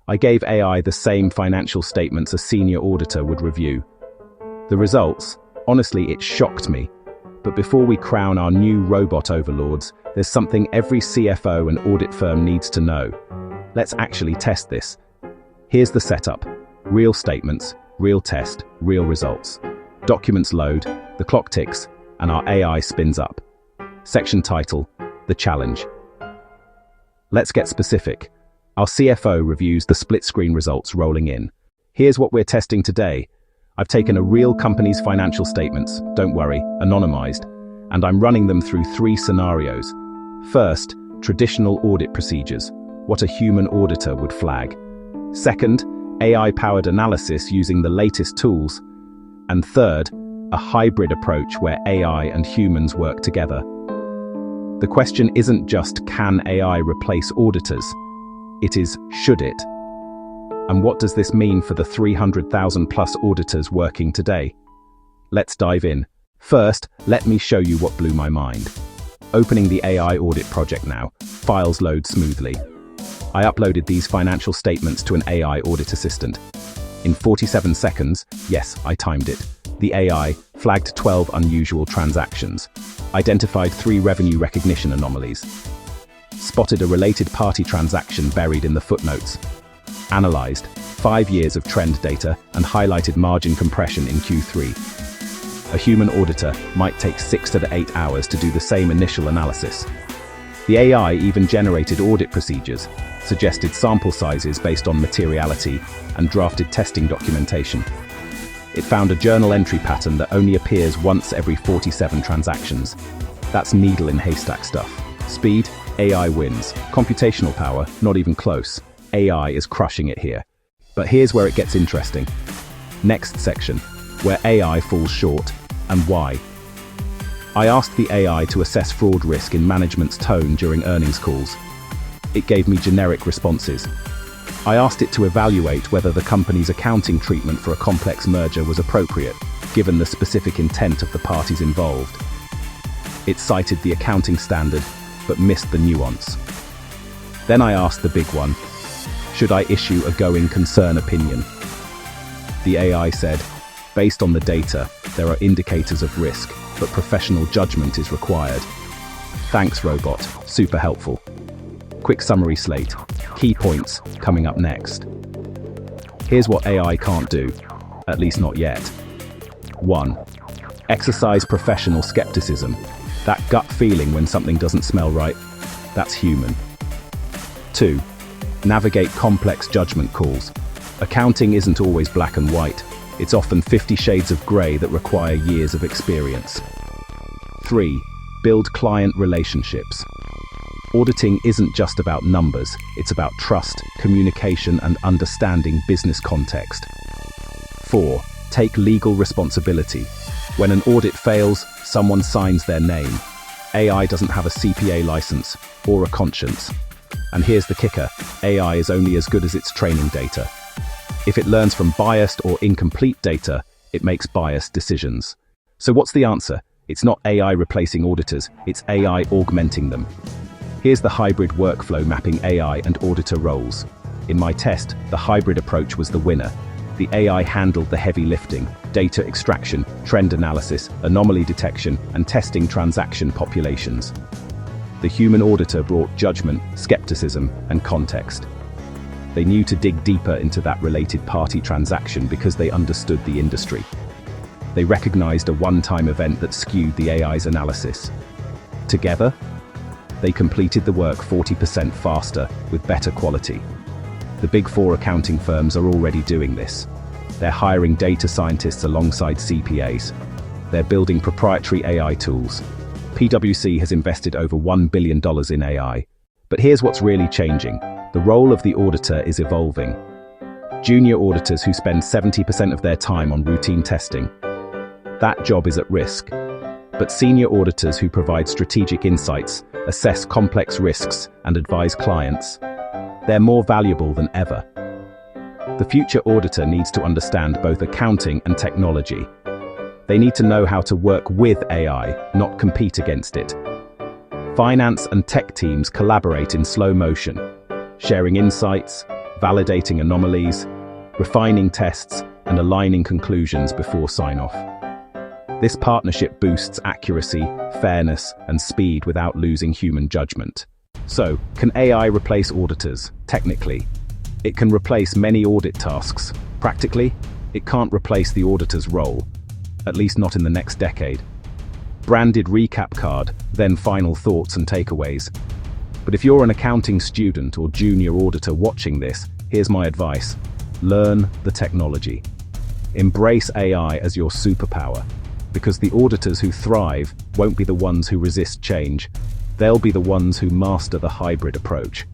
I gave AI the same financial statements a senior auditor would review. The results, honestly, it shocked me. But before we crown our new robot overlords, there's something every CFO and audit firm needs to know. Let's actually test this. Here's the setup. Real statements, real test, real results. Documents load, the clock ticks, and our AI spins up. Section title, The Challenge. Let's get specific. Our CFO reviews the split-screen results rolling in. Here's what we're testing today. I've taken a real company's financial statements, don't worry, anonymized, and I'm running them through 3 scenarios. First, traditional audit procedures, what a human auditor would flag. Second, AI-powered analysis using the latest tools. And third, a hybrid approach where AI and humans work together. The question isn't just, can AI replace auditors? It is, should it? And what does this mean for the 300,000 plus auditors working today? Let's dive in. First, let me show you what blew my mind. Opening the AI audit project now, files load smoothly. I uploaded these financial statements to an AI audit assistant. In 47 seconds, yes, I timed it, the AI flagged 12 unusual transactions, identified 3 revenue recognition anomalies, spotted a related party transaction buried in the footnotes, analyzed 5 years of trend data and highlighted margin compression in Q3. A human auditor might take 6 to 8 hours to do the same initial analysis. The AI even generated audit procedures, suggested sample sizes based on materiality, and drafted testing documentation. It found a journal entry pattern that only appears once every 47 transactions. That's needle in haystack stuff. Speed, AI wins. Computational power, not even close. AI is crushing it here. But here's where it gets interesting. Next section, where AI falls short, and why. I asked the AI to assess fraud risk in management's tone during earnings calls. It gave me generic responses. I asked it to evaluate whether the company's accounting treatment for a complex merger was appropriate, given the specific intent of the parties involved. It cited the accounting standard, but missed the nuance. Then I asked the big one, should I issue a going concern opinion? The AI said, based on the data, there are indicators of risk, but professional judgment is required. Thanks, robot. Super helpful. Quick summary slate. Key points coming up next. Here's what AI can't do, at least not yet. 1. Exercise professional skepticism. That gut feeling when something doesn't smell right, that's human. 2. Navigate complex judgment calls. Accounting isn't always black and white. It's often 50 shades of grey that require years of experience. 3. Build client relationships. Auditing isn't just about numbers, it's about trust, communication, and understanding business context. 4. Take legal responsibility. When an audit fails, someone signs their name. AI doesn't have a CPA license or a conscience. And here's the kicker, AI is only as good as its training data. If it learns from biased or incomplete data, it makes biased decisions. So what's the answer? It's not AI replacing auditors, it's AI augmenting them. Here's the hybrid workflow mapping AI and auditor roles. In my test, the hybrid approach was the winner. The AI handled the heavy lifting, data extraction, trend analysis, anomaly detection, and testing transaction populations. The human auditor brought judgment, skepticism, and context. They knew to dig deeper into that related party transaction because they understood the industry. They recognized a one-time event that skewed the AI's analysis. Together, they completed the work 40% faster with better quality. The Big Four accounting firms are already doing this. They're hiring data scientists alongside CPAs. They're building proprietary AI tools. PwC has invested over $1 billion in AI. But here's what's really changing. The role of the auditor is evolving. Junior auditors who spend 70% of their time on routine testing. That job is at risk. But senior auditors who provide strategic insights, assess complex risks, and advise clients, they're more valuable than ever. The future auditor needs to understand both accounting and technology. They need to know how to work with AI, not compete against it. Finance and tech teams collaborate in slow motion, sharing insights, validating anomalies, refining tests, and aligning conclusions before sign-off. This partnership boosts accuracy, fairness, and speed without losing human judgment. So, can AI replace auditors? Technically, it can replace many audit tasks. Practically, it can't replace the auditor's role, at least not in the next decade. Branded recap card, then final thoughts and takeaways. But if you're an accounting student or junior auditor watching this, here's my advice. Learn the technology. Embrace AI as your superpower, because the auditors who thrive won't be the ones who resist change. They'll be the ones who master the hybrid approach.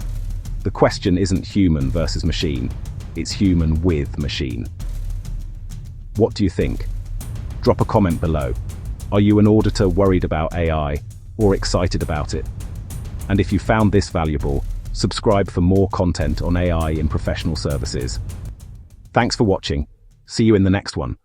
The question isn't human versus machine, it's human with machine. What do you think? Drop a comment below. Are you an auditor worried about AI or excited about it? And if you found this valuable, subscribe for more content on AI in professional services. Thanks for watching. See you in the next one.